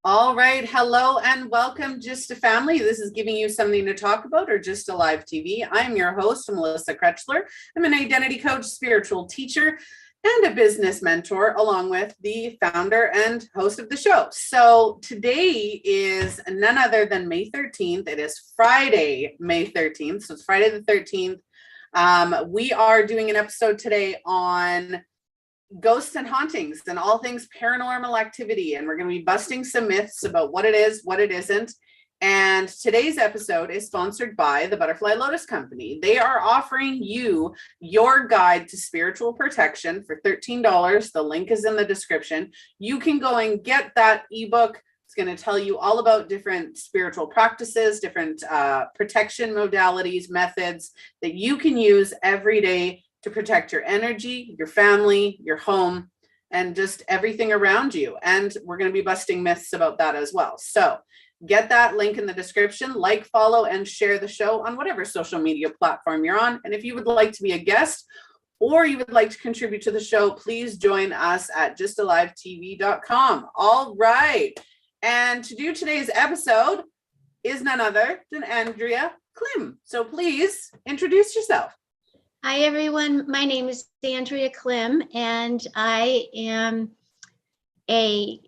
All right. Hello and welcome, Just a Family. This is giving you something to talk about or just a live TV. I'm your host, Melissa Krechler. I'm an identity coach, spiritual teacher, and a business mentor, along with the founder and host of the show. So today is none other than May 13th. It is Friday, May 13th. So it's Friday the 13th. We are doing an episode today on ghosts and hauntings and all things paranormal activity. And we're going to be busting some myths about what it is, what it isn't. And today's episode is sponsored by the Butterfly Lotus Company. They are offering you your guide to spiritual protection for $13. The link is in the description. You can go and get that ebook. It's going to tell you all about different spiritual practices, different protection modalities, methods that you can use every day to protect your energy, your family, your home, and just everything around you. And we're going to be busting myths about that as well. So get that link in the description, like, follow, and share the show on whatever social media platform you're on. And if you would like to be a guest or you would like to contribute to the show, please join us at justalivetv.com. All right. And to do today's episode is none other than Andrea Klim. So please introduce yourself. Hi, everyone. My name is Andrea Klim, and I am a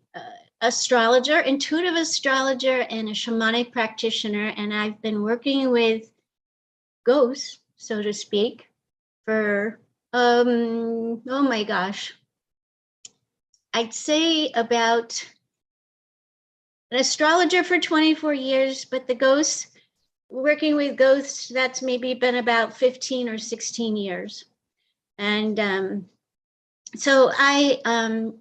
astrologer, intuitive astrologer, and a shamanic practitioner. And I've been working with ghosts, so to speak, for, oh my gosh, I'd say about an astrologer for 24 years, but the ghosts, working with ghosts, that's maybe been about 15 or 16 years. And so I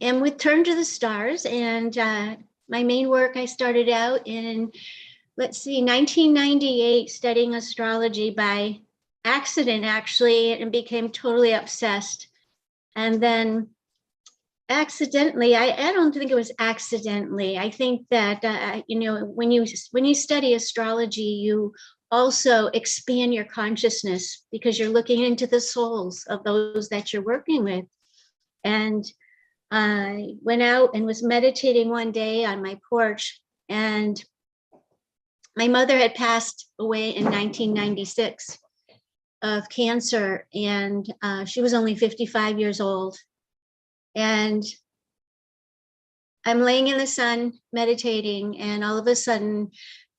am with Turn to the Stars, and my main work, I started out in, 1998, studying astrology by accident, actually, and became totally obsessed. And then accidentally, I don't think it was accidentally. I think that, when you study astrology, you also expand your consciousness because you're looking into the souls of those that you're working with. And I went out and was meditating one day on my porch, and my mother had passed away in 1996 of cancer, and she was only 55 years old. And I'm laying in the sun meditating, and all of a sudden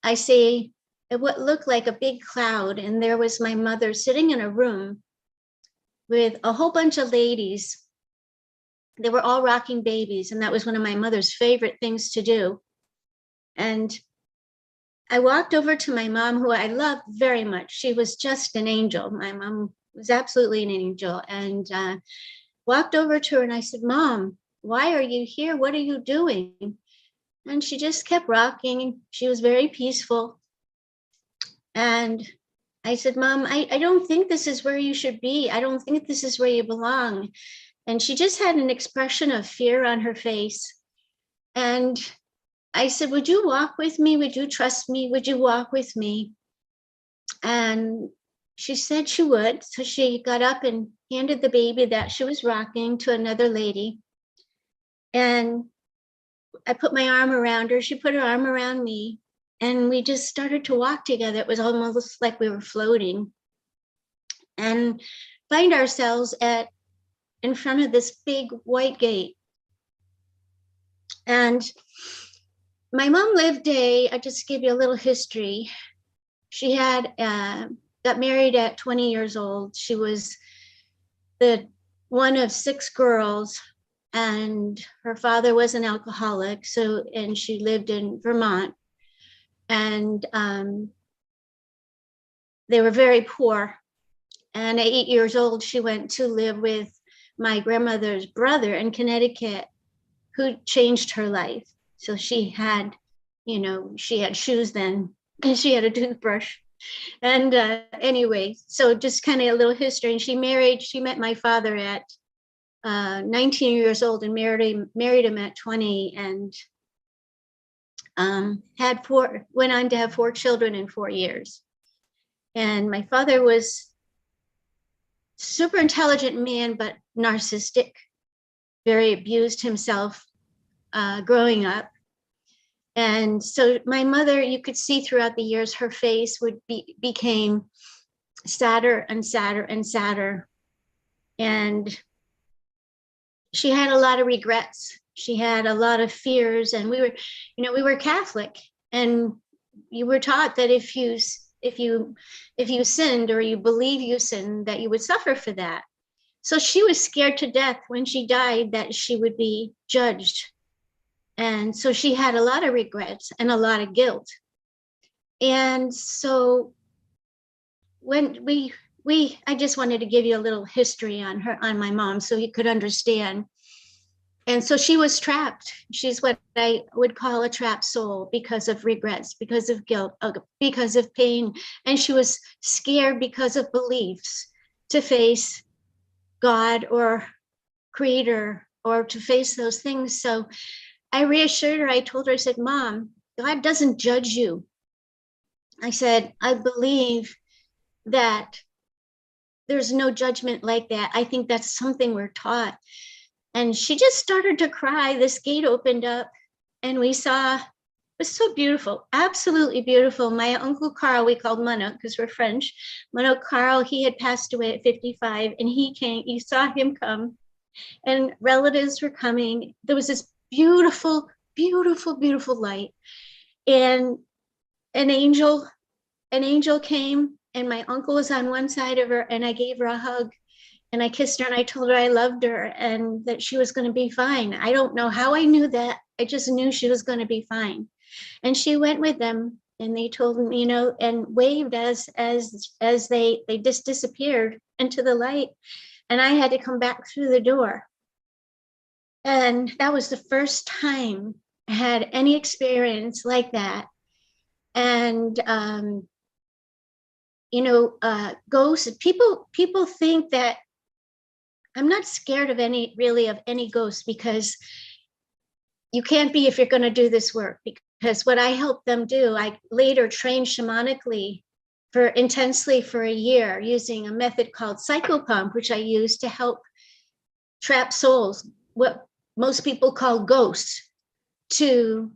I see what looked like a big cloud, and there was my mother sitting in a room with a whole bunch of ladies. They were all rocking babies, and that was one of my mother's favorite things to do. And I walked over to my mom, who I loved very much. She was just an angel. My mom was absolutely an angel. And walked over to her and I said, "Mom, why are you here? What are you doing?" And she just kept rocking. She was very peaceful. And I said, "Mom, I don't think this is where you should be. I don't think this is where you belong." And she just had an expression of fear on her face. And I said, "Would you walk with me? Would you trust me? Would you walk with me?" And she said she would. So she got up and handed the baby that she was rocking to another lady. And I put my arm around her. She put her arm around me. And we just started to walk together. It was almost like we were floating. And find ourselves in front of this big white gate. And my mom lived I just give you a little history. She had got married at 20 years old. She was the one of 6 girls, and her father was an alcoholic. And she lived in Vermont, and they were very poor. And at 8 years old, she went to live with my grandmother's brother in Connecticut, who changed her life. So she had shoes then, and she had a toothbrush. And anyway, so just kind of a little history. And she met my father at 19 years old and married him at 20, and went on to have 4 children in 4 years. And my father was super intelligent man, but narcissistic, very abused himself growing up. And so my mother, you could see throughout the years, her face became sadder and sadder and sadder. And she had a lot of regrets. She had a lot of fears, and we were Catholic, and you were taught that if you sinned, or you believe you sinned, that you would suffer for that. So she was scared to death when she died that she would be judged. And so she had a lot of regrets and a lot of guilt. And so when I just wanted to give you a little history on my mom, so you could understand. And so she was trapped. She's what I would call a trapped soul, because of regrets, because of guilt, because of pain. And she was scared because of beliefs to face God or Creator, or to face those things. So I reassured her. I told her, I said, Mom, God doesn't judge you. I said, I believe that there's no judgment like that. I think that's something we're taught. And she just started to cry. This gate opened up, and we saw, it was so beautiful, absolutely beautiful. My Uncle Carl, we called Mono because we're French. Mono Carl, he had passed away at 55, and he came, you saw him come, and relatives were coming. There was this beautiful, beautiful, beautiful light. And an angel came, and my uncle was on one side of her, and I gave her a hug, and I kissed her, and I told her I loved her and that she was going to be fine. I don't know how I knew that. I just knew she was going to be fine. And she went with them, and they told me, and waved as they just disappeared into the light. And I had to come back through the door. And that was the first time I had any experience like that. And ghosts, people think that I'm not scared of any ghosts, because you can't be if you're going to do this work. Because what I helped them do, I later trained shamanically intensely for a year, using a method called psychopomp, which I use to help trapped souls, what most people call ghosts, to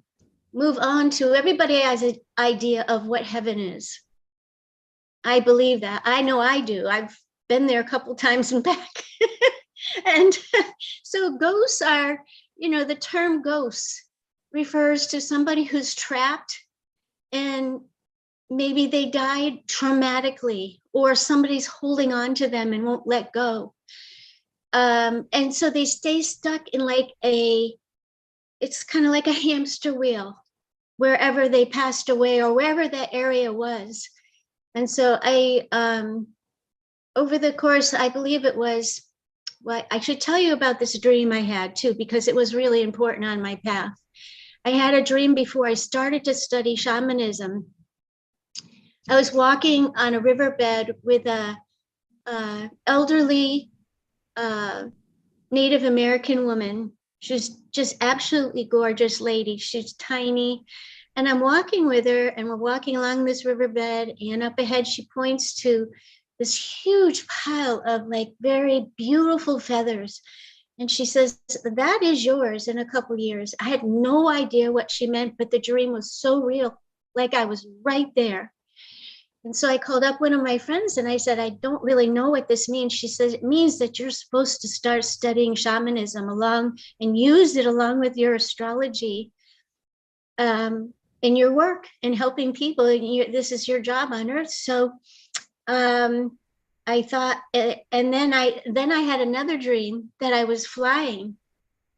move on to, everybody has an idea of what heaven is. I believe that. I know I do. I've been there a couple times and back. And so ghosts are, the term ghosts refers to somebody who's trapped, and maybe they died traumatically, or somebody's holding on to them and won't let go. And so they stay stuck in it's kind of like a hamster wheel, wherever they passed away or wherever that area was. And so I, over the course, I believe it was, well, I should tell you about this dream I had too, because it was really important on my path. I had a dream before I started to study shamanism. I was walking on a riverbed with a elderly Native American woman. She's just absolutely gorgeous lady. She's tiny. And I'm walking with her, and we're walking along this riverbed, and up ahead, she points to this huge pile of very beautiful feathers. And she says, that is yours in a couple years. I had no idea what she meant, but the dream was so real, like I was right there. And so I called up one of my friends, and I said, I don't really know what this means. She says, it means that you're supposed to start studying shamanism along and use it along with your astrology in your work and helping people. And this is your job on earth. So I thought, and then I had another dream that I was flying.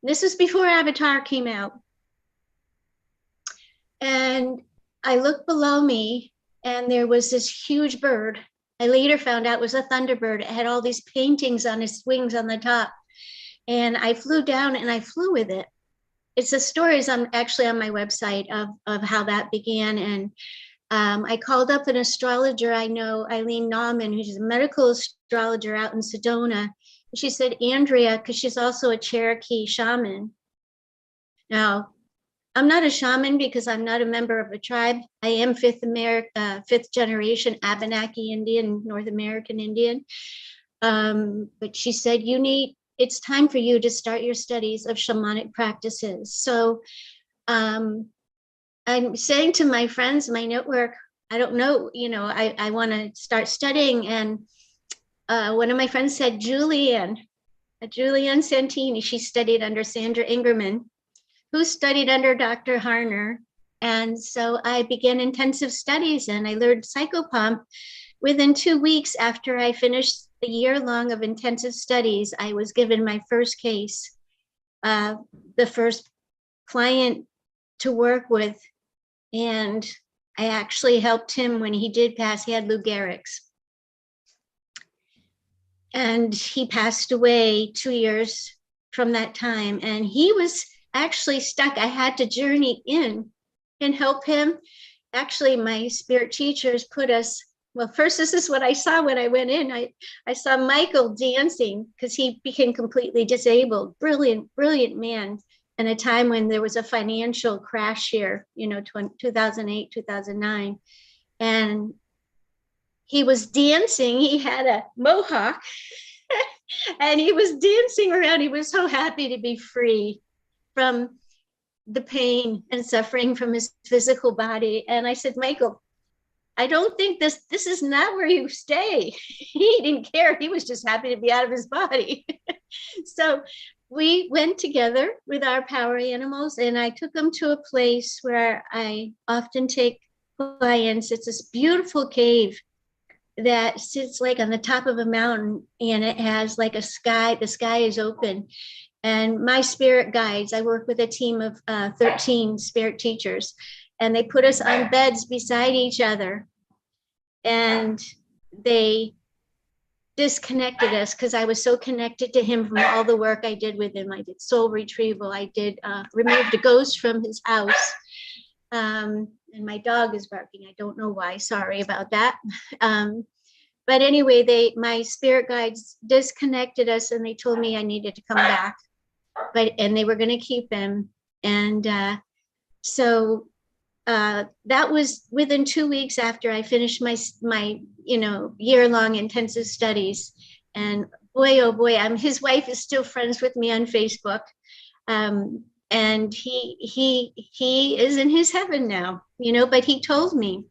This was before Avatar came out. And I looked below me, and there was this huge bird. I later found out it was a thunderbird. It had all these paintings on its wings on the top. And I flew down, and I flew with it. It's a story actually on my website of how that began. And I called up an astrologer I know, Eileen Nauman, who's a medical astrologer out in Sedona. She said, Andrea, because she's also a Cherokee shaman. Now, I'm not a shaman because I'm not a member of a tribe. I am fifth generation Abenaki Indian, North American Indian. But she said, it's time for you to start your studies of shamanic practices. So I'm saying to my friends, my network, I don't know, I want to start studying. And one of my friends said, Julianne Santini, she studied under Sandra Ingerman, who studied under Dr. Harner. And so I began intensive studies and I learned psychopomp. Within 2 weeks after I finished the year long of intensive studies, I was given my first case, the first client to work with. And I actually helped him when he did pass. He had Lou Gehrig's. And he passed away 2 years from that time. And he was actually stuck. I had to journey in and help him. Actually, my spirit teachers put us, well, first, this is what I saw when I went in. I saw Michael dancing because he became completely disabled. Brilliant, brilliant man. In a time when there was a financial crash here, 2008, 2009. And he was dancing. He had a mohawk and he was dancing around. He was so happy to be free from the pain and suffering from his physical body. And I said, Michael, I don't think this is not where you stay. He didn't care. He was just happy to be out of his body. So we went together with our power animals and I took them to a place where I often take clients. It's this beautiful cave that sits like on the top of a mountain and it has like a sky. The sky is open. And my spirit guides, I work with a team of 13 spirit teachers, and they put us on beds beside each other. And they disconnected us because I was so connected to him from all the work I did with him. I did soul retrieval. I did removed a ghost from his house. And my dog is barking. I don't know why. Sorry about that. But anyway, my spirit guides disconnected us and they told me I needed to come back. And they were going to keep him. And so that was within 2 weeks after I finished my year-long intensive studies. And boy, oh boy, his wife is still friends with me on Facebook. And he is in his heaven now, but he told me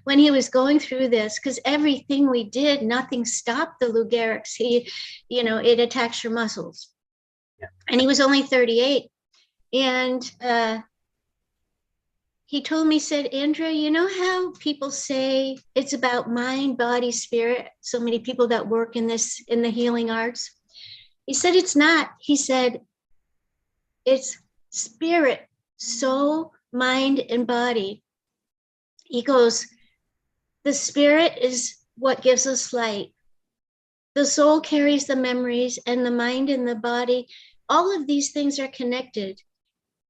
when he was going through this, because everything we did, nothing stopped the Lou Gehrig's. It attacks your muscles. Yeah. And he was only 38. And he told me, said, Andrea, you know how people say it's about mind, body, spirit? So many people that work in the healing arts. He said, it's not. He said, it's spirit, soul, mind, and body. He goes, the spirit is what gives us light. The soul carries the memories, and the mind and the body, all of these things are connected.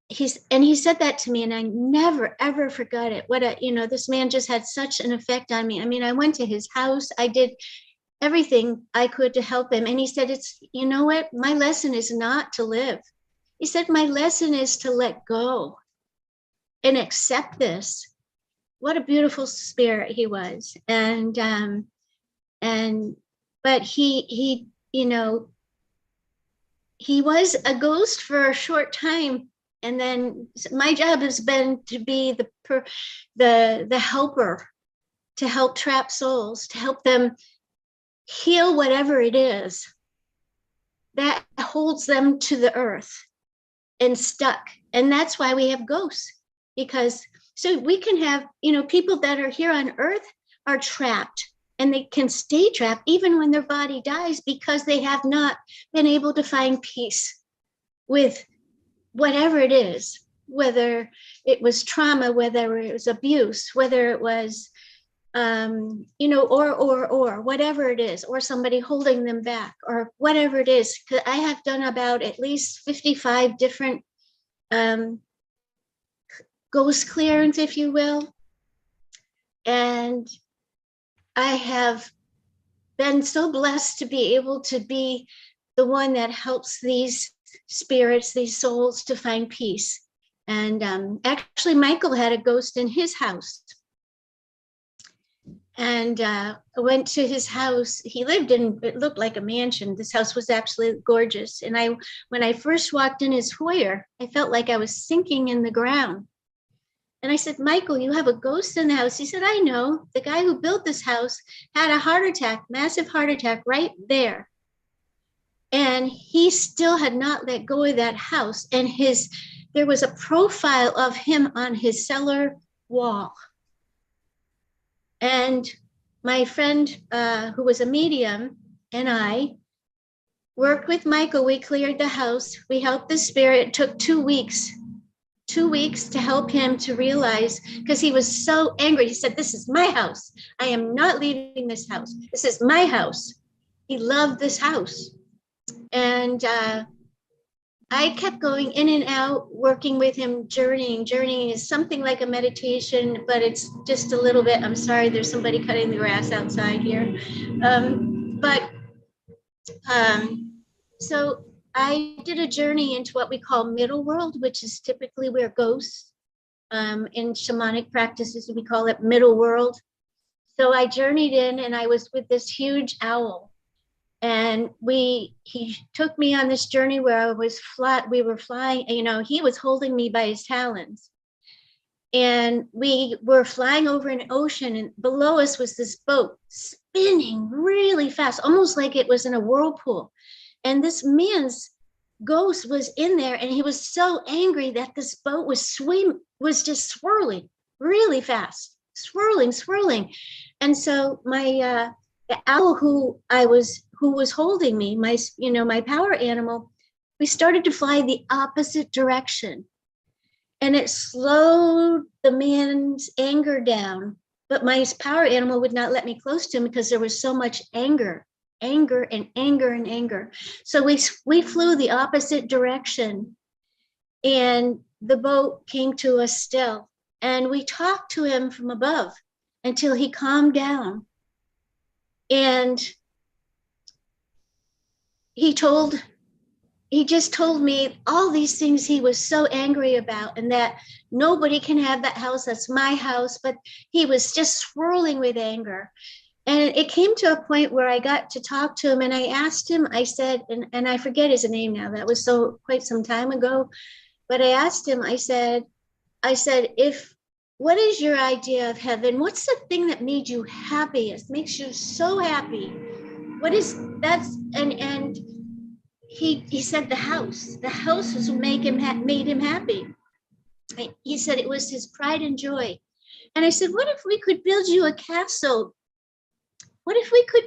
He said that to me, and I never, ever forgot it. This man just had such an effect on me. I mean, I went to his house. I did everything I could to help him. And he said, you know what? My lesson is not to live. He said, my lesson is to let go and accept this. What a beautiful spirit he was. But he was a ghost for a short time. And then my job has been to be the helper, to help trapped souls, to help them heal whatever it is that holds them to the earth and stuck. And that's why we have ghosts, because so we can have, people that are here on earth are trapped, and they can stay trapped even when their body dies because they have not been able to find peace with whatever it is, whether it was trauma, whether it was abuse, whether it was, or whatever it is, or somebody holding them back, or whatever it is. I have done about at least 55 different ghost clearance, if you will. And I have been so blessed to be able to be the one that helps these spirits, these souls, to find peace. And actually, Michael had a ghost in his house. And I went to his house. He lived in, it looked like a mansion. This house was absolutely gorgeous. And when I first walked in his foyer, I felt like I was sinking in the ground. And I said, Michael, you have a ghost in the house. He said, I know. The guy who built this house had a heart attack, massive heart attack right there. And he still had not let go of that house. And there was a profile of him on his cellar wall. And my friend, who was a medium, and I worked with Michael. We cleared the house. We helped the spirit. It took 2 weeks. 2 weeks to help him to realize, because he was so angry. He said, this is my house. I am not leaving this house. This is my house. He loved this house. And I kept going in and out, working with him, journeying. Journeying is something like a meditation, but it's just a little bit. I'm sorry, there's somebody cutting the grass outside here. So I did a journey into what we call middle world, which is typically where ghosts, in shamanic practices, we call it middle world. So I journeyed in, and I was with this huge owl. And he took me on this journey where we were flying, he was holding me by his talons. And we were flying over an ocean, and below us was this boat spinning really fast, almost like it was in a whirlpool. And this man's ghost was in there, and he was so angry that this boat was just swirling really fast, swirling. And so the owl who was holding me, my power animal, we started to fly the opposite direction. And it slowed the man's anger down. But my power animal would not let me close to him because there was so much anger. So we flew the opposite direction. And the boat came to us still. And we talked to him from above until he calmed down. And he just told me all these things he was so angry about, and that nobody can have that house. That's my house. But he was just swirling with anger. And it came to a point where I got to talk to him, and I asked him, I said, and I forget his name now, that was quite some time ago. But I asked him, I said, what is your idea of heaven? What's the thing that made you happiest, makes you so happy? And he said the house was what made him happy. He said it was his pride and joy. And I said, what if we could build you a castle? What if we could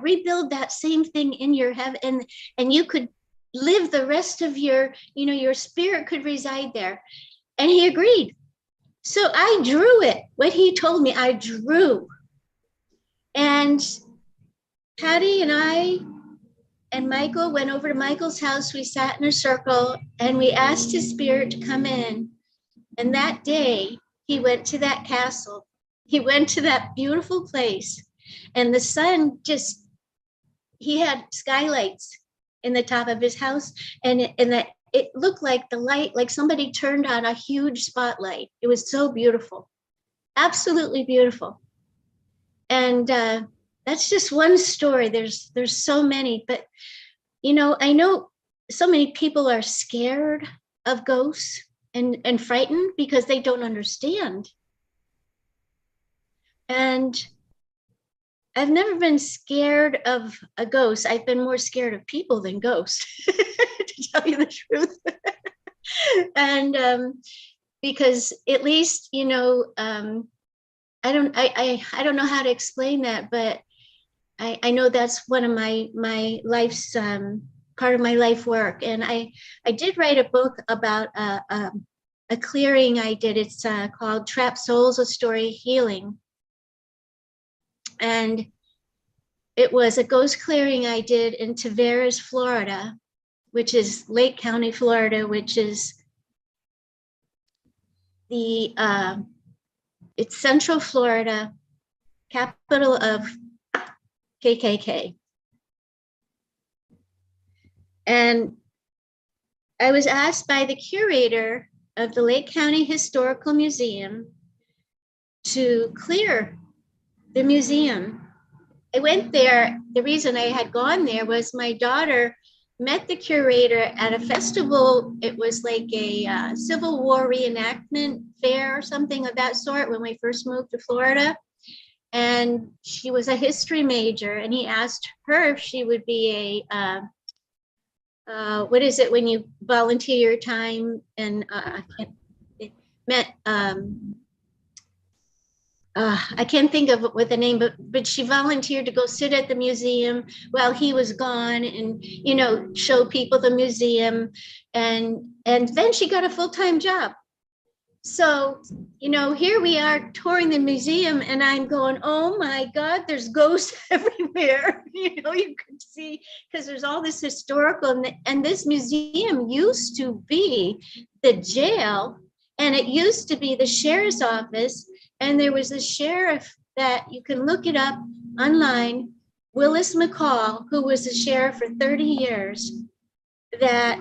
rebuild that same thing in your heaven, and you could live the rest of your spirit could reside there? And he agreed. So I drew it. What he told me, I drew. And Patty and I and Michael went over to Michael's house. We sat in a circle, and we asked his spirit to come in. And that day, he went to that castle. He went to that beautiful place. And the sun he had skylights in the top of his house. And it looked like the light, like somebody turned on a huge spotlight. It was so beautiful, absolutely beautiful. And that's just one story. There's so many, but I know so many people are scared of ghosts and frightened because they don't understand. And I've never been scared of a ghost. I've been more scared of people than ghosts, to tell you the truth. And because at least, I don't know how to explain that, but I know that's one of my life's part of my life work. And I did write a book about a clearing I did. It's called Trapped Souls, A Story of Healing. And it was a ghost clearing I did in Tavares, Florida, which is Lake County, Florida, which is it's Central Florida, capital of KKK. And I was asked by the curator of the Lake County Historical Museum to clear the museum. I went there. The reason I had gone there was my daughter met the curator at a festival. It was like a Civil War reenactment fair or something of that sort when we first moved to Florida. And she was a history major, and he asked her if she would be what is it when you volunteer your time and I can't think of what the name, but she volunteered to go sit at the museum while he was gone, and show people the museum, and then she got a full-time job. So here we are touring the museum, and I'm going, oh my God, there's ghosts everywhere. You could see, because there's all this historical, and this museum used to be the jail, and it used to be the sheriff's office. And there was a sheriff that you can look it up online, Willis McCall, who was a sheriff for 30 years, that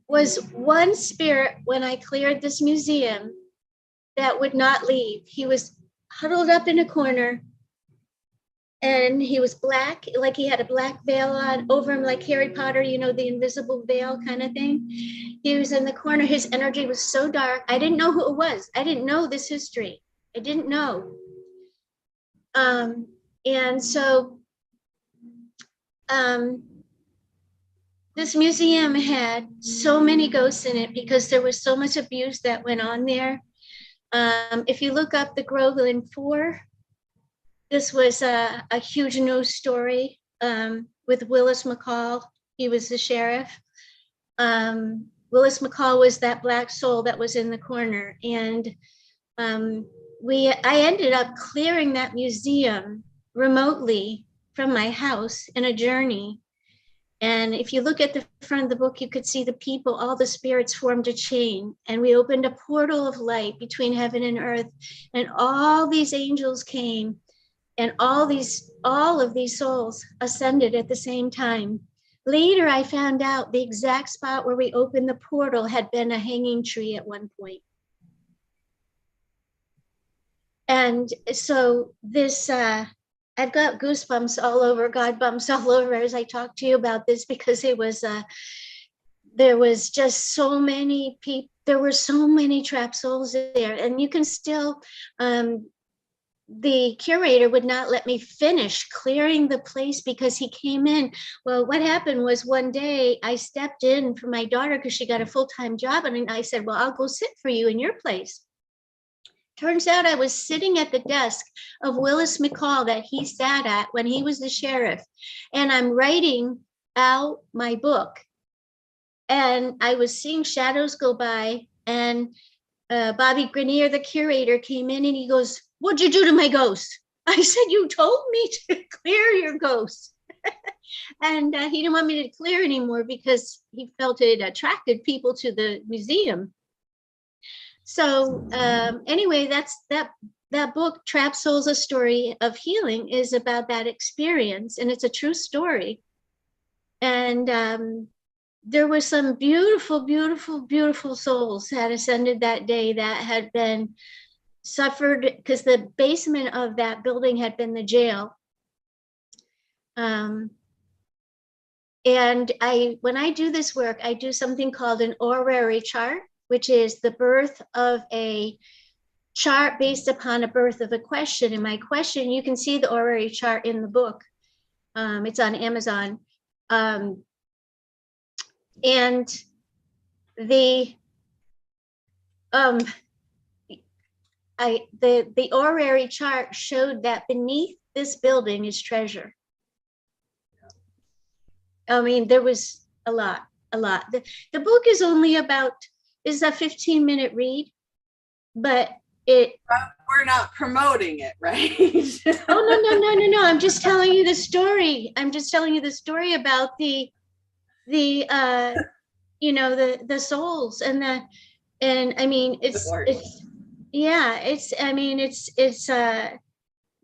was one spirit when I cleared this museum that would not leave. He was huddled up in a corner, and he was black, like he had a black veil on over him, like Harry Potter, the invisible veil kind of thing. He was in the corner. His energy was so dark. I didn't know who it was. I didn't know this history. I didn't know. And so this museum had so many ghosts in it because there was so much abuse that went on there. If you look up the Groveland Four, this was a huge news story with Willis McCall. He was the sheriff. Willis McCall was that black soul that was in the corner. And I ended up clearing that museum remotely from my house in a journey. And if you look at the front of the book, you could see the people, all the spirits formed a chain, and we opened a portal of light between heaven and earth, and all these angels came, and all of these souls ascended at the same time. Later, I found out the exact spot where we opened the portal had been a hanging tree at one point. And so this, I've got goosebumps all over, God bumps all over as I talk to you about this, because it was, there was just so many people, there were so many trapped souls there. And you can still, the curator would not let me finish clearing the place because he came in. Well, what happened was one day I stepped in for my daughter because she got a full-time job. And I said, well, I'll go sit for you in your place. Turns out I was sitting at the desk of Willis McCall that he sat at when he was the sheriff. And I'm writing out my book. And I was seeing shadows go by, and Bobby Grenier, the curator, came in and he goes, what'd you do to my ghost? I said, you told me to clear your ghost. And he didn't want me to clear anymore because he felt it attracted people to the museum. So anyway, that book, Trapped Souls, A Story of Healing, is about that experience, and it's a true story. And there were some beautiful, beautiful, beautiful souls that ascended that day that had been suffered because the basement of that building had been the jail. And when I do this work, I do something called an horary chart, which is the birth of a chart based upon a birth of a question. And my question, you can see the horary chart in the book. It's on Amazon. And the horary chart showed that beneath this building is treasure. I mean, there was a lot. The book is only about, is a 15-minute read, but we're not promoting it, right? Oh, no. I'm just telling you the story. I'm just telling you the story about the souls and I mean,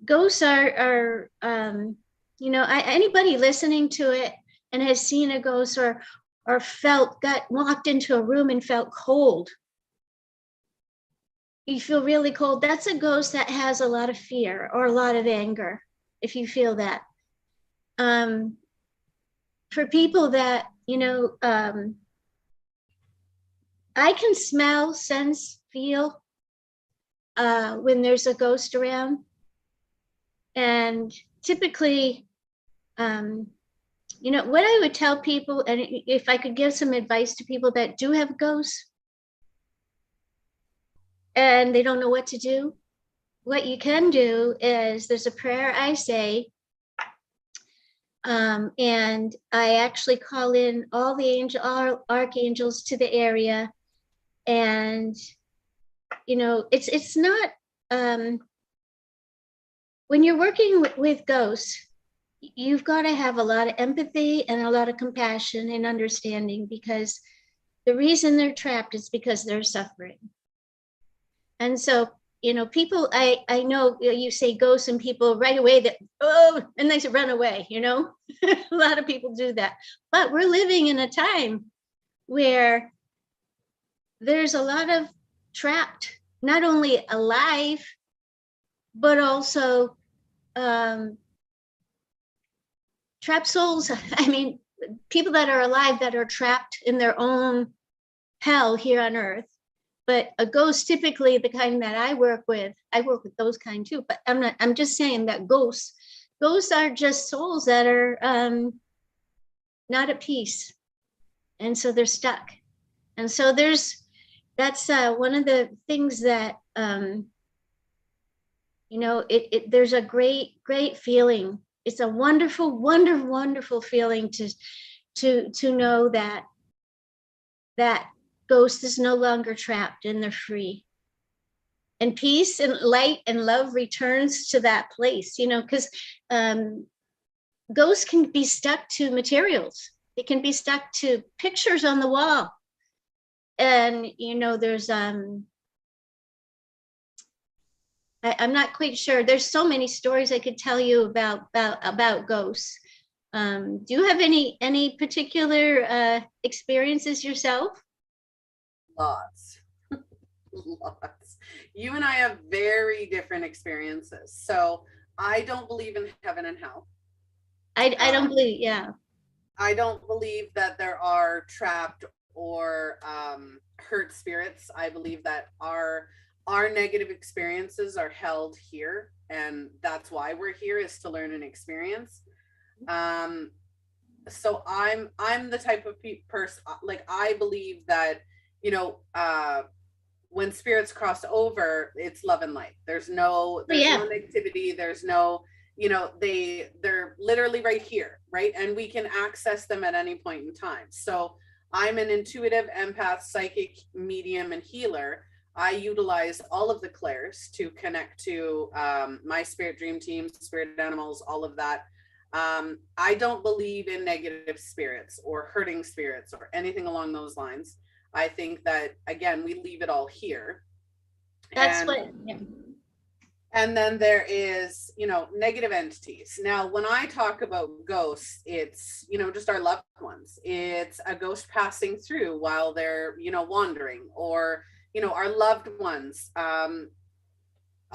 ghosts are anybody listening to it and has seen a ghost or walked into a room and felt cold. You feel really cold. That's a ghost that has a lot of fear or a lot of anger, if you feel that. For people that, I can smell, sense, feel when there's a ghost around. And typically, what I would tell people, and if I could give some advice to people that do have ghosts and they don't know what to do, what you can do is there's a prayer I say, and I actually call in all the archangels to the area. And, it's not, when you're working with ghosts, you've got to have a lot of empathy and a lot of compassion and understanding, because the reason they're trapped is because they're suffering. And so, people, I know you say ghosts and people right away and they run away, a lot of people do that. But we're living in a time where there's a lot of trapped, not only alive, but also trapped souls. I mean, people that are alive that are trapped in their own hell here on earth. But a ghost, typically the kind that I work with those kind too. But I'm just saying that ghosts are just souls that are not at peace. And so they're stuck. And so that's one of the things that, there's a great feeling. It's a wonderful, wonderful, wonderful feeling to know that ghost is no longer trapped and they're free. And peace and light and love returns to that place, because ghosts can be stuck to materials. They can be stuck to pictures on the wall. And, there's, I'm not quite sure. There's so many stories I could tell you about ghosts. Do you have any particular experiences yourself? Lots. Lots. You and I have very different experiences. So I don't believe in heaven and hell. I don't believe, yeah. I don't believe that there are trapped or hurt spirits. I believe that our negative experiences are held here, and that's why we're here, is to learn and experience. So I'm the type of person, like, I believe that, when spirits cross over, it's love and light. There's no negativity. There's no, they're literally right here, right? And we can access them at any point in time. So I'm an intuitive empath, psychic, medium, and healer. I utilize all of the clairs to connect to my spirit dream team, spirit animals, all of that. I don't believe in negative spirits or hurting spirits or anything along those lines. I think that, again, we leave it all here. And then there is, negative entities. Now, when I talk about ghosts, it's, just our loved ones. It's a ghost passing through while they're, wandering, or, our loved ones. A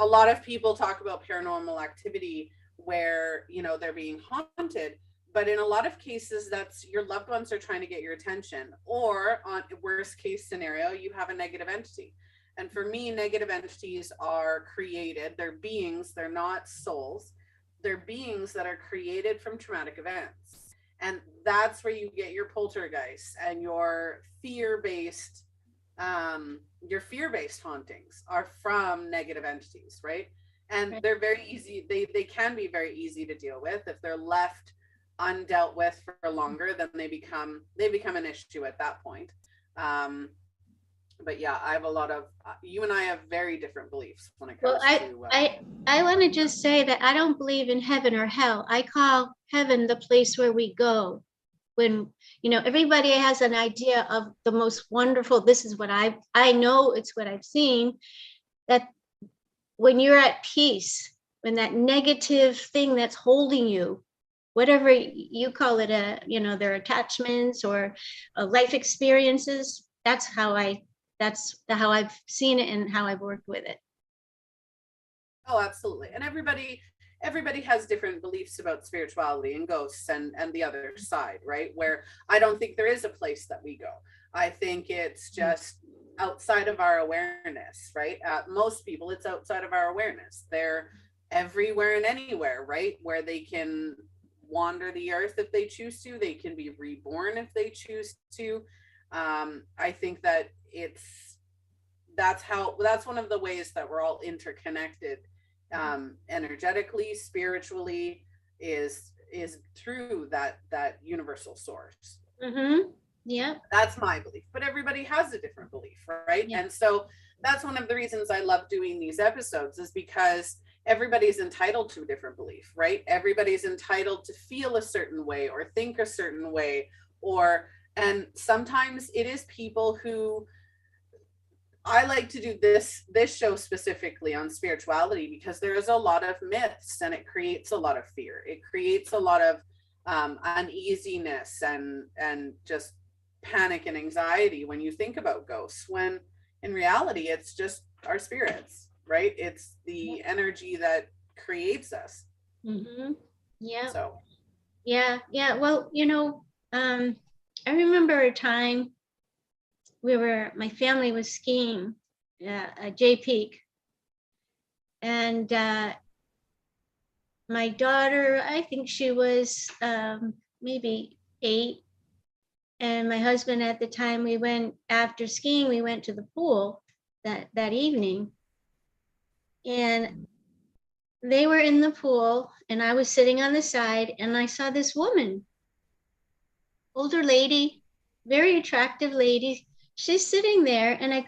lot of people talk about paranormal activity where, they're being haunted. But in a lot of cases, that's your loved ones are trying to get your attention. Or on worst case scenario, you have a negative entity. And for me, negative entities are created. They're beings. They're not souls. They're beings that are created from traumatic events. And that's where you get your poltergeists and your fear-based hauntings are from negative entities, right? And they're very easy. They can be very easy to deal with if they're left undealt with for longer. Then they become an issue at that point. But yeah, I have a lot of, you and I have very different beliefs when it comes to. I want to just say that I don't believe in heaven or hell. I call heaven the place where we go when, everybody has an idea of the most wonderful, this is what I know, it's what I've seen, that when you're at peace, when that negative thing that's holding you, whatever you call it, their attachments or life experiences, that's how I've seen it and how I've worked with it. Oh, absolutely. And everybody has different beliefs about spirituality and ghosts and the other side, right? Where I don't think there is a place that we go. I think it's just outside of our awareness, right? Most people, it's outside of our awareness. They're everywhere and anywhere, right? Where they can wander the earth if they choose to, they can be reborn if they choose to. I think that that's one of the ways that we're all interconnected, energetically, spiritually, is through that universal source. Mm-hmm. Yeah. That's my belief, but everybody has a different belief, right? Yeah. And so that's one of the reasons I love doing these episodes, is because everybody's entitled to a different belief, right? Everybody's entitled to feel a certain way or think a certain way, and sometimes it is people who, I like to do this show specifically on spirituality because there is a lot of myths, and it creates a lot of fear. It creates a lot of uneasiness and just panic and anxiety when you think about ghosts, when in reality it's just our spirits, right? It's the energy that creates us. Mm-hmm. Yeah. So Yeah. Well, I remember a time my family was skiing at Jay Peak, and my daughter, I think she was maybe 8, and my husband at the time, we went after skiing, we went to the pool that evening, and they were in the pool, and I was sitting on the side, and I saw this woman, older lady, very attractive lady. She's sitting there, and I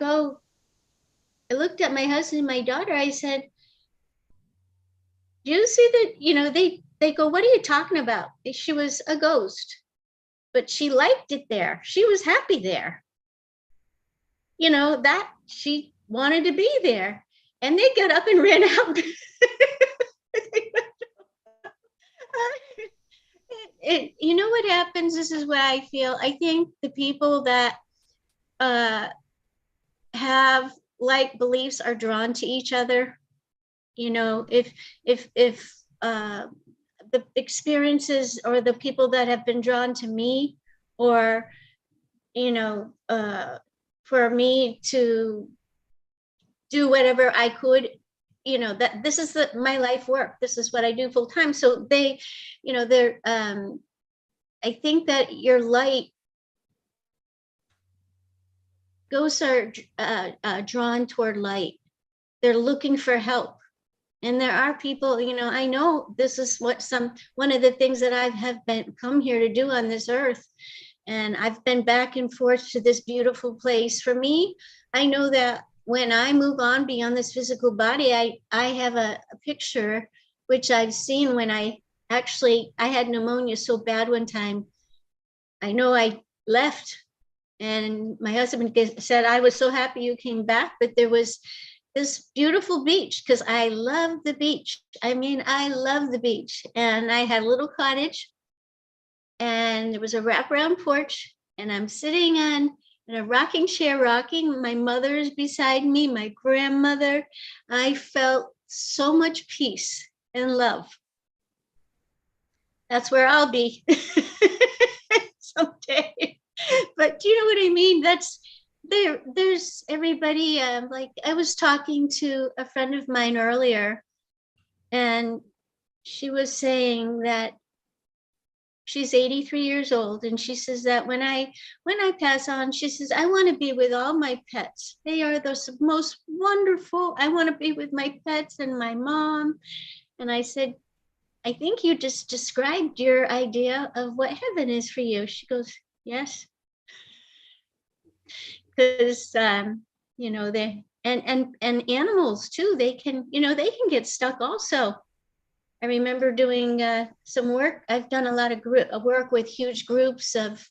looked at my husband and my daughter. I said, do you see that? They go, what are you talking about? She was a ghost, but she liked it there. She was happy there. That she wanted to be there. And they got up and ran out. You know what happens? This is what I feel. I think the people that have like beliefs are drawn to each other. If the experiences or the people that have been drawn to me, or for me to do whatever I could, that this is my life work. This is what I do full time. So they're I think that your light, ghosts are drawn toward light. They're looking for help. And there are people, I know this is one of the things that I have come here to do on this earth. And I've been back and forth to this beautiful place. For me, I know that when I move on beyond this physical body, I have a picture, which I've seen when I had pneumonia so bad one time. I know I left, and my husband said, I was so happy you came back, but there was this beautiful beach, because I love the beach. I mean, I love the beach. And I had a little cottage, and there was a wraparound porch, and I'm sitting in a rocking chair, rocking. My mother is beside me, my grandmother. I felt so much peace and love. That's where I'll be someday. But do you know what I mean? There's everybody. Like, I was talking to a friend of mine earlier, and she was saying that she's 83 years old, and she says that when I pass on, she says, I want to be with all my pets. They are the most wonderful. I want to be with my pets and my mom. And I said, I think you just described your idea of what heaven is for you. She goes, yes. Because they and animals too, they can get stuck also. I remember doing some work. I've done a lot of work with huge groups of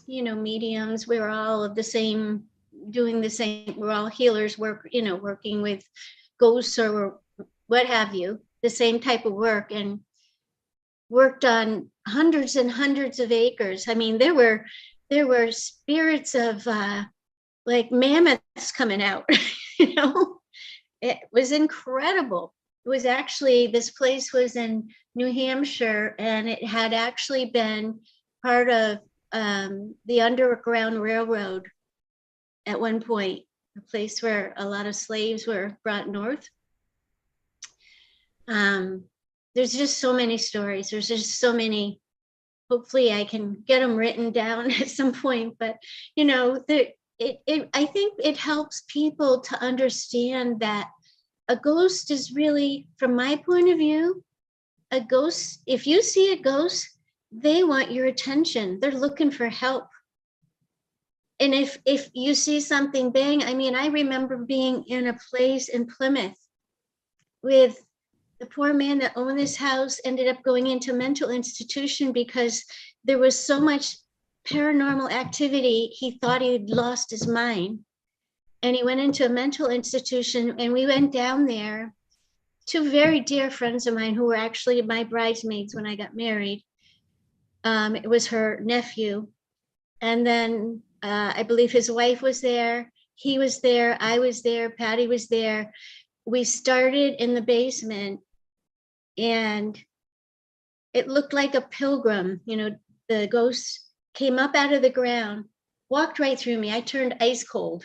mediums. We're all doing the same. We're all healers, working with ghosts or what have you, the same type of work, and worked on hundreds and hundreds of acres. I mean, there were spirits of like mammoths coming out. It was incredible. It was actually, this place was in New Hampshire, and it had actually been part of the Underground Railroad. at one point, a place where a lot of slaves were brought north. There's just so many stories. There's just so many. Hopefully I can get them written down at some point, but you know, I think it helps people to understand that a ghost is really, from my point of view, a ghost, if you see a ghost, they want your attention. They're looking for help. And if you see something bang, I mean, I remember being in a place in Plymouth with the poor man that owned this house, ended up going into a mental institution because there was so much paranormal activity. He thought he had lost his mind. And he went into a mental institution, and we went down there. Two very dear friends of mine who were actually my bridesmaids when I got married. It was her nephew. And then I believe his wife was there. He was there. I was there. Patty was there. We started in the basement, and it looked like a pilgrim. You know, the ghost came up out of the ground, walked right through me. I turned ice cold.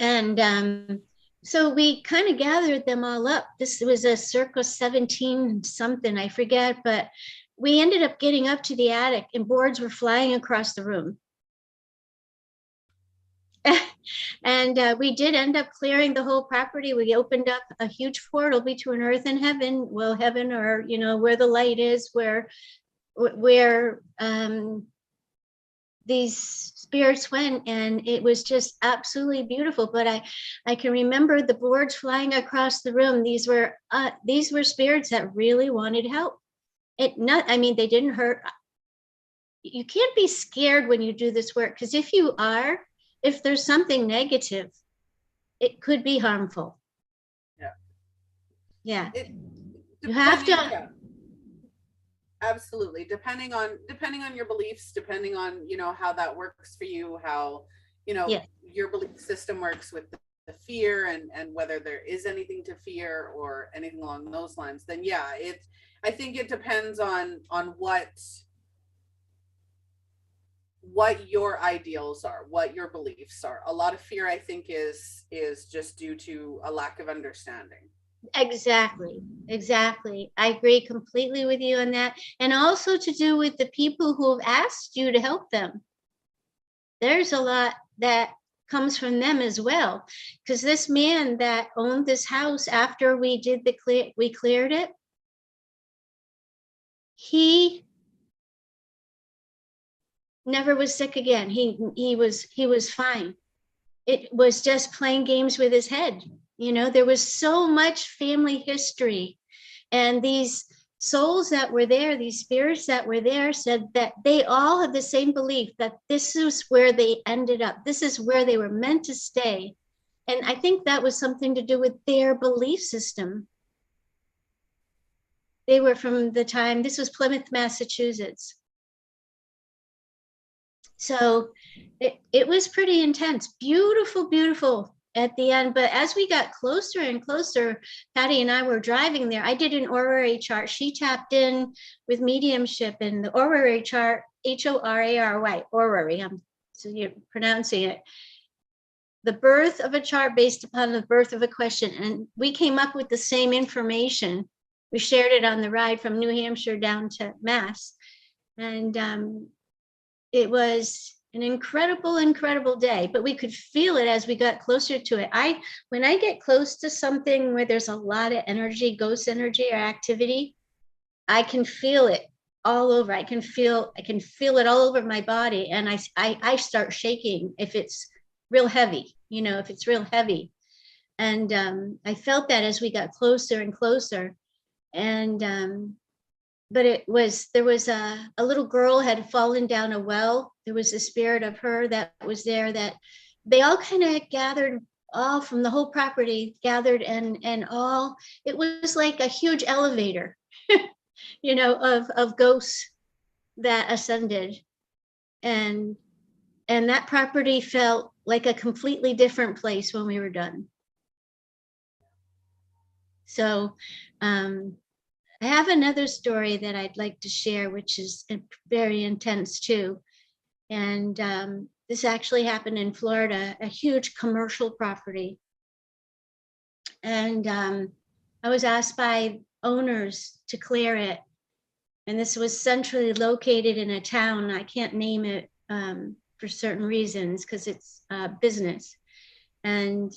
And so we kind of gathered them all up. This was a circa 17 something, I forget, but we ended up getting up to the attic and boards were flying across the room. And we did end up clearing the whole property. We opened up a huge portal between earth and heaven. Well, heaven, or, you know, where the light is, where these spirits went, and it was just absolutely beautiful. But I can remember the boards flying across the room. These were spirits that really wanted help. I mean, they didn't hurt. You can't be scared when you do this work, because if there's something negative, it could be harmful. Yeah. You have to. Yeah. Absolutely. Depending on your beliefs, depending on, you know, how that works for you, how, you know, your belief system works with the fear and whether there is anything to fear or anything along those lines, then yeah, I think it depends on what your ideals are, what your beliefs are. A lot of fear, I think, is just due to a lack of understanding. Exactly. I agree completely with you on that. And also to do with the people who have asked you to help them. There's a lot that comes from them as well. Because this man that owned this house, after we cleared it, he never was sick again. He was fine. It was just playing games with his head. You know, there was so much family history, and these souls that were there, these spirits that were there, said that they all have the same belief that this is where they ended up. This is where they were meant to stay. And I think that was something to do with their belief system. They were from the time, this was Plymouth, Massachusetts. So it was pretty intense, beautiful at the end. But as we got closer and closer, Patty and I were driving there. I did an horary chart. She tapped in with mediumship, and the horary chart, Horary, horary, so you're pronouncing it. The birth of a chart based upon the birth of a question. And we came up with the same information. We shared it on the ride from New Hampshire down to Mass. And it was an incredible day, but we could feel it as we got closer to it. When I get close to something where there's a lot of energy, ghost energy or activity, I can feel it all over. I can feel it all over my body. And I start shaking if it's real heavy, you know, if it's real heavy. And I felt that as we got closer and closer. And but there was a little girl had fallen down a well. There was a spirit of her that was there, that they all kind of gathered, all from the whole property gathered, and all, it was like a huge elevator, you know, of ghosts that ascended. And that property felt like a completely different place when we were done. So, I have another story that I'd like to share, which is very intense too. And This actually happened in Florida, a huge commercial property. And I was asked by owners to clear it. And this was centrally located in a town. I can't name it for certain reasons because it's business. And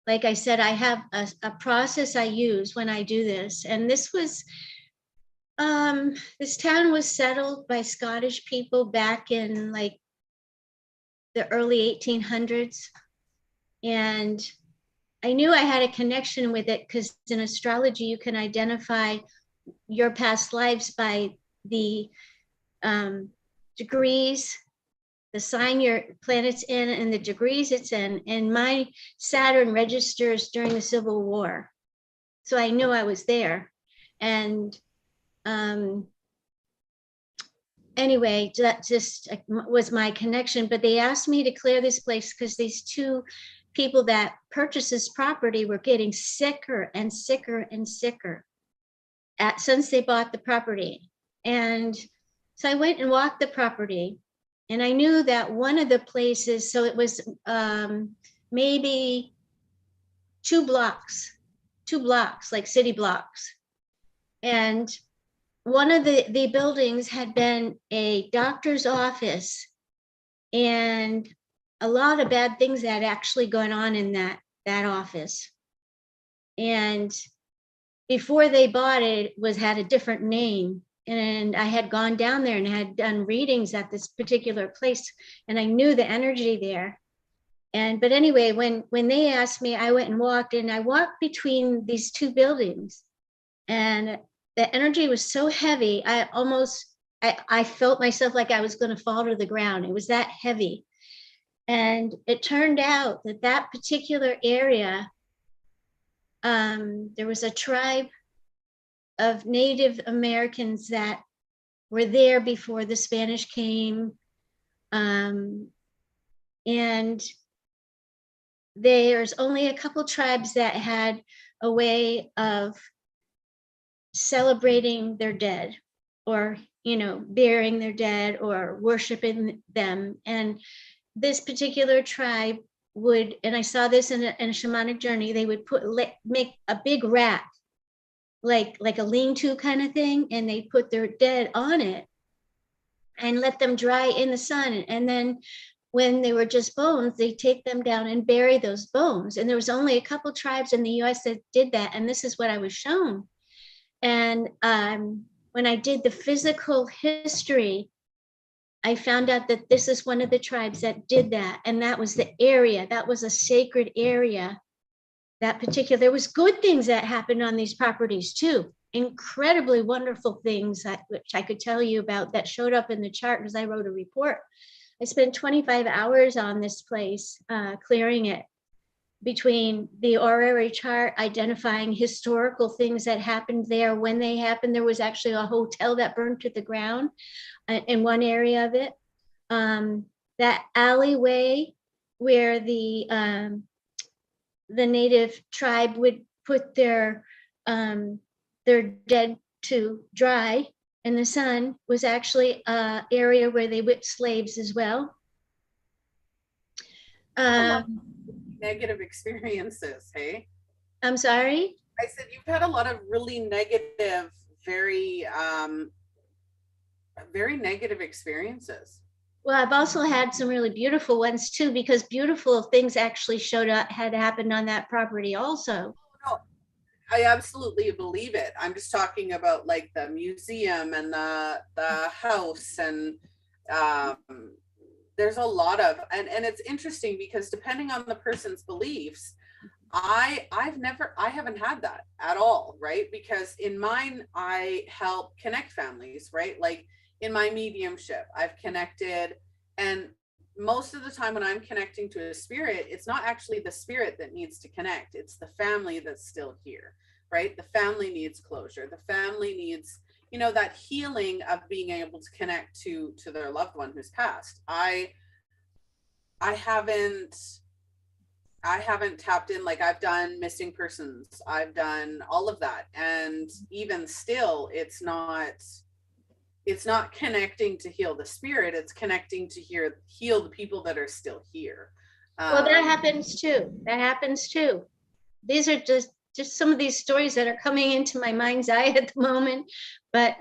like I said, I have a process I use when I do this. And this was, this town was settled by Scottish people back in like the early 1800s. And I knew I had a connection with it because in astrology, you can identify your past lives by the degrees, the sign your planet's in, and the degrees it's in. And my Saturn registers during the Civil War. So I knew I was there. And anyway, that just was my connection. But they asked me to clear this place because these two people that purchased this property were getting sicker and sicker and sicker since they bought the property. And so I went and walked the property, and I knew that one of the places, so it was maybe two blocks, like city blocks. And one of the buildings had been a doctor's office, and a lot of bad things had actually gone on in that office. And before they bought it, had a different name. And I had gone down there and had done readings at this particular place, and I knew the energy there. But anyway, when they asked me, I went and walked, and I walked between these two buildings, and the energy was so heavy. I felt myself like I was going to fall to the ground. It was that heavy. And it turned out that particular area, there was a tribe of Native Americans that were there before the Spanish came. And there's only a couple tribes that had a way of celebrating their dead, or, burying their dead or worshiping them. And this particular tribe would, and I saw this in a shamanic journey, they would make a big rack, like a lean-to kind of thing, and they put their dead on it and let them dry in the sun. And then when they were just bones, they take them down and bury those bones. And there was only a couple tribes in the US that did that. And this is what I was shown. And when I did the physical history, I found out that this is one of the tribes that did that. And that was the area, that was a sacred area. There was good things that happened on these properties too. Incredibly wonderful things which I could tell you about that showed up in the chart because I wrote a report. I spent 25 hours on this place, clearing it between the horary chart, identifying historical things that happened there when they happened. There was actually a hotel that burned to the ground in one area of it. That alleyway where the native tribe would put their dead to dry in the sun was actually an area where they whipped slaves as well. Negative experiences, hey? I'm sorry? I said you've had a lot of really negative, very negative experiences. Well, I've also had some really beautiful ones too, because beautiful things actually had happened on that property also. No, I absolutely believe it. I'm just talking about like the museum and the house, and there's a lot of, and it's interesting because depending on the person's beliefs, I haven't had that at all, right? Because in mine, I help connect families, right? Like in my mediumship, I've connected, and most of the time when I'm connecting to a spirit, it's not actually the spirit that needs to connect. It's the family that's still here, right? The family needs closure. The family needs, that healing of being able to connect to their loved one who's passed. I haven't tapped in, like I've done missing persons, I've done all of that, and even still it's not it's not connecting to heal the spirit, it's connecting to heal the people that are still here. Well, that happens too. That happens too. These are just some of these stories that are coming into my mind's eye at the moment. But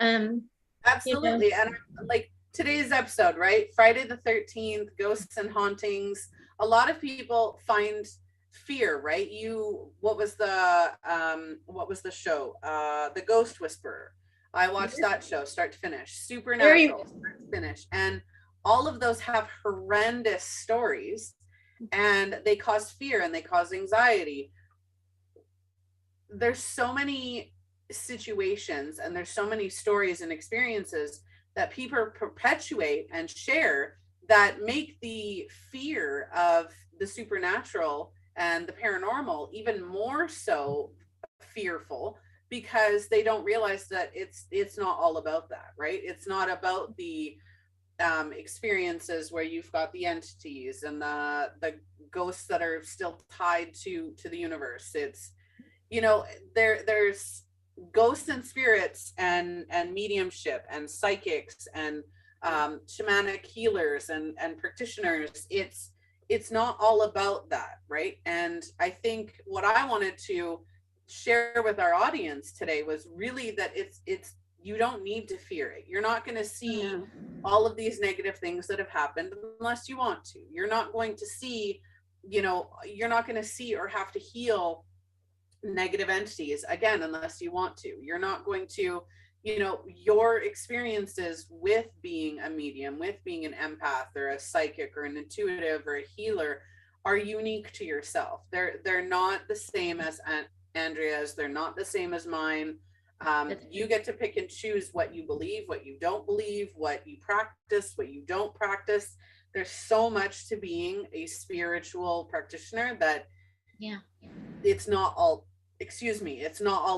absolutely. And like today's episode, right? Friday the 13th, ghosts and hauntings. A lot of people find fear, right? What was the show? The Ghost Whisperer. I watched that show start to finish. Supernatural start to finish. And all of those have horrendous stories, and they cause fear and they cause anxiety. There's so many situations and there's so many stories and experiences that people perpetuate and share that make the fear of the supernatural and the paranormal even more so fearful, because they don't realize that it's not all about that, right? It's not about the experiences where you've got the entities and the ghosts that are still tied to the universe. It's, you know, there's ghosts and spirits and mediumship and psychics and shamanic healers and practitioners. It's not all about that, right? And I think what I wanted to share with our audience today was really that it's you don't need to fear it. You're not going to see all of these negative things that have happened unless you want to. You're not going to see, you know, you're not going to see or have to heal negative entities again unless you want to. You're not going to, you know, your experiences with being a medium, with being an empath or a psychic or an intuitive or a healer are unique to yourself. They're not the same as Andrea's. They're not the same as mine. You get to pick and choose what you believe, what you don't believe, what you practice, what you don't practice. There's so much to being a spiritual practitioner that it's not all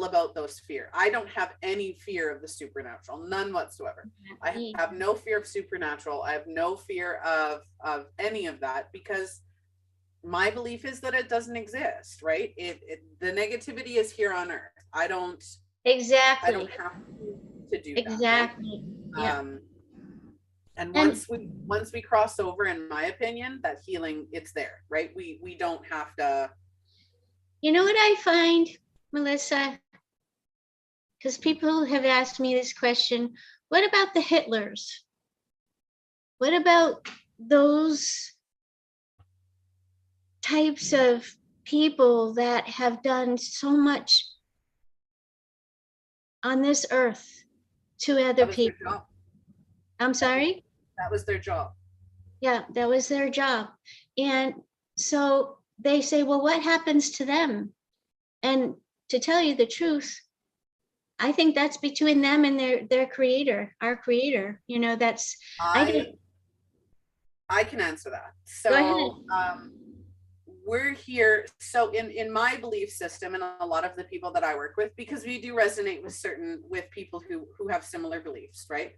about those fear. I don't have any fear of the supernatural, none whatsoever. I have no fear of supernatural. I have no fear of any of that, because my belief is that it doesn't exist, right? The negativity is here on earth. I don't have to do exactly that, right? And once we cross over, in my opinion, that healing, it's there, right? We don't have to. You know what I find, Melissa? Because people have asked me this question: what about the Hitlers? What about those types of people that have done so much on this earth to other people? I'm sorry? That was their job. Yeah, that was their job. And so they say, well, what happens to them? And to tell you the truth, I think that's between them and their creator, our creator. You know, that's I can answer that. So we're here. So in my belief system, and a lot of the people that I work with, because we do resonate with people who have similar beliefs, right?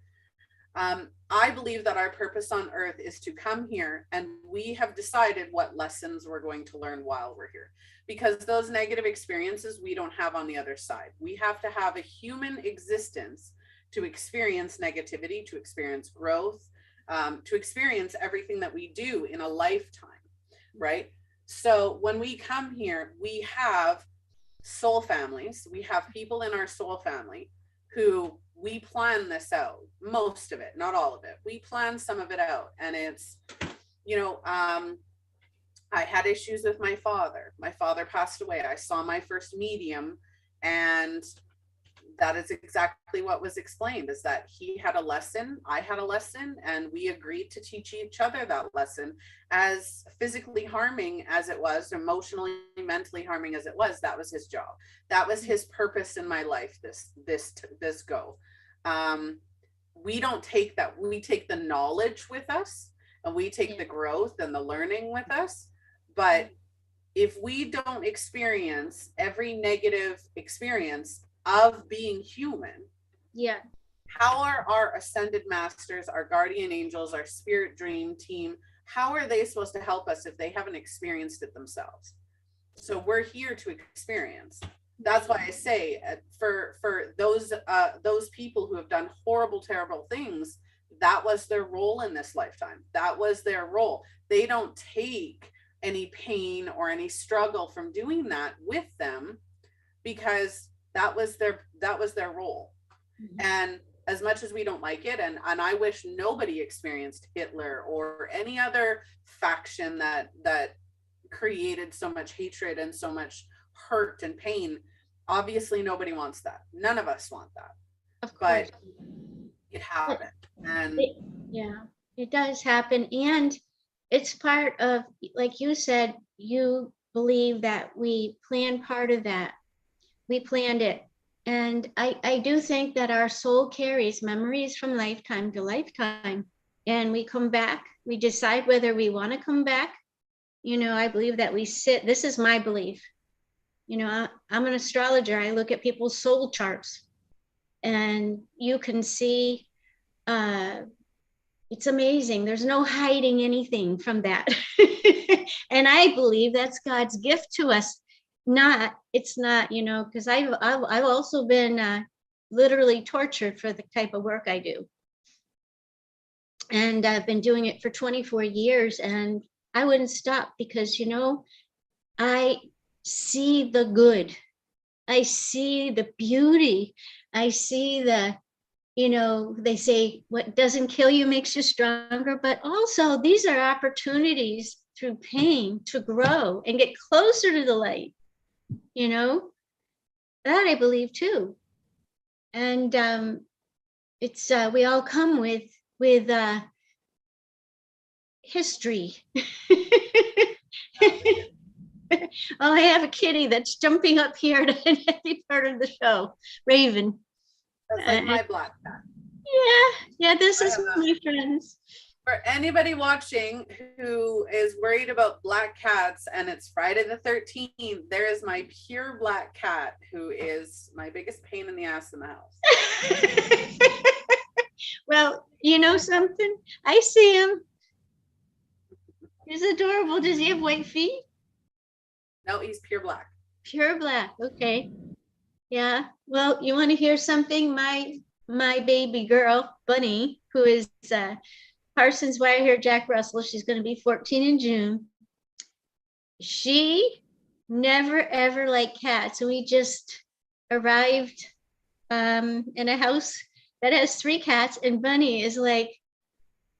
I believe that our purpose on earth is to come here, and we have decided what lessons we're going to learn while we're here, because those negative experiences we don't have on the other side. We have to have a human existence to experience negativity, to experience growth, to experience everything that we do in a lifetime, right? So when we come here, we have soul families. We have people in our soul family who we plan this out, most of it, not all of it. We plan some of it out. And it's, you know, I had issues with my father. My father passed away. I saw my first medium, and that is exactly what was explained, is that he had a lesson, I had a lesson, and we agreed to teach each other that lesson. As physically harming as it was, emotionally, mentally harming as it was, that was his job. That was his purpose in my life, this go. We don't take that. We take the knowledge with us, and we take the growth and the learning with us. But if we don't experience every negative experience of being human, how are our ascended masters, our guardian angels, our spirit dream team, how are they supposed to help us if they haven't experienced it themselves? So we're here to experience. that's why I say for those people who have done horrible, terrible things, that was their role in this lifetime. That was their role. They don't take any pain or any struggle from doing that with them, because that was their role. Mhm. And as much as we don't like it, and I wish nobody experienced Hitler or any other faction that created so much hatred and so much hurt and pain. Obviously nobody wants that. None of us want that. Of course. But it happened. And Yeah, it does happen. And it's part of, like you said, you believe that we planned part of that. We planned it. And I do think that our soul carries memories from lifetime to lifetime. And we come back, we decide whether we want to come back. I believe that we sit, this is my belief. I'm an astrologer. I look at people's soul charts, and you can see, it's amazing. There's no hiding anything from that. And I believe that's God's gift to us. It's not, because I've also been literally tortured for the type of work I do. And I've been doing it for 24 years, and I wouldn't stop because, I see the good. I see the beauty. I see they say what doesn't kill you makes you stronger, but also these are opportunities through pain to grow and get closer to the light, that I believe too. And it's we all come with history. Oh, I have a kitty that's jumping up here to be part of the show. Raven. that's like my black cat. Yeah, this is my friends. For anybody watching who is worried about black cats and it's Friday the 13th, there is my pure black cat who is my biggest pain in the ass in the house. Well, you know something? I see him. He's adorable. Does he have white feet? No, he's pure black. Pure black. Okay. Yeah. Well, you want to hear something? My baby girl, Bunny, who is Parsons Wire-haired Jack Russell, she's going to be 14 in June. She never, ever liked cats. And we just arrived in a house that has 3 cats. And Bunny is like,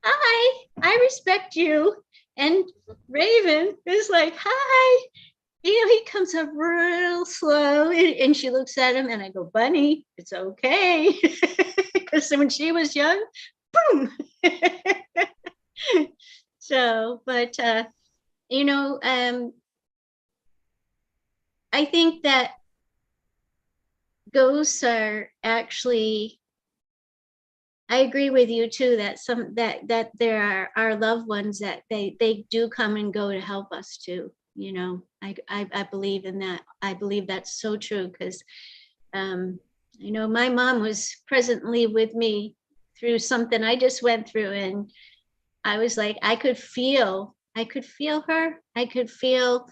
hi, I respect you. And Raven is like, hi. He comes up real slow, and she looks at him, and I go, Bunny, it's okay. Because when she was young, boom. So, but, I think that ghosts are actually, I agree with you too, that that there are our loved ones that they do come and go to help us too. I believe in that. I believe that's so true because, my mom was presently with me through something I just went through, and I was like, I could feel her. I could feel.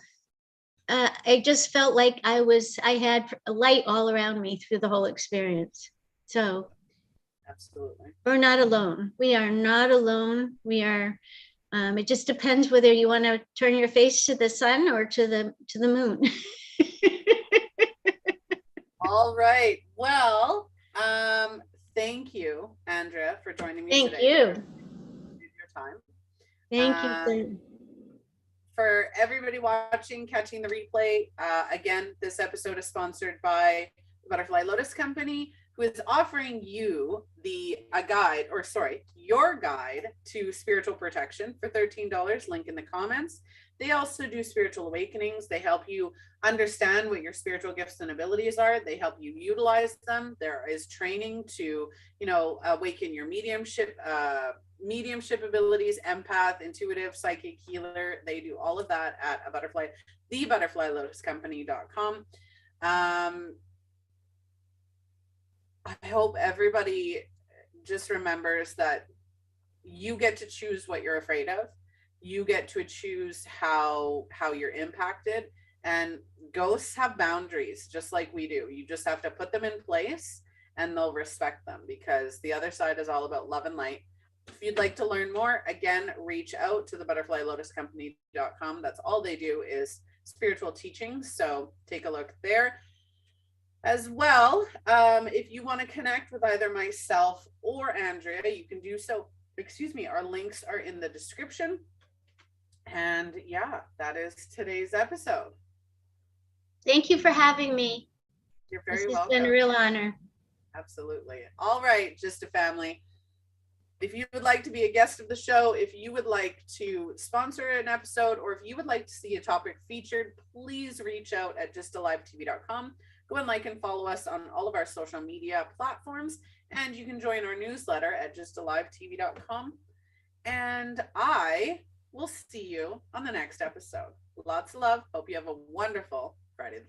I just felt like I had a light all around me through the whole experience. So, absolutely, we're not alone. We are not alone. We are. It just depends whether you want to turn your face to the sun or to the moon. All right. Well, thank you, Andrea, for joining me Thank today. you. Your time. Thank you. For everybody watching, catching the replay, again, this episode is sponsored by the Butterfly Lotus Company, who is offering you your guide to spiritual protection for $13, link in the comments. They also do spiritual awakenings. They help you understand what your spiritual gifts and abilities are. They help you utilize them. There is training to, awaken your mediumship abilities, empath, intuitive, psychic, healer. They do all of that at thebutterflylotuscompany.com. I hope everybody just remembers that you get to choose what you're afraid of. You get to choose how you're impacted. And ghosts have boundaries just like we do. You just have to put them in place and they'll respect them, because the other side is all about love and light. If you'd like to learn more, again, reach out to the butterflylotuscompany.com. That's all they do is spiritual teachings. So take a look there as well. If you want to connect with either myself or Andrea, you can do so. Excuse me, our links are in the description. And yeah, that is today's episode. Thank you for having me. You're very welcome. welcome. It's been a real honor. Absolutely. All right, Just a Family. If you would like to be a guest of the show, if you would like to sponsor an episode, or if you would like to see a topic featured, please reach out at justalivetv.com. Go and like and follow us on all of our social media platforms, and you can join our newsletter at justalivetv.com. And I will see you on the next episode. Lots of love. Hope you have a wonderful Friday.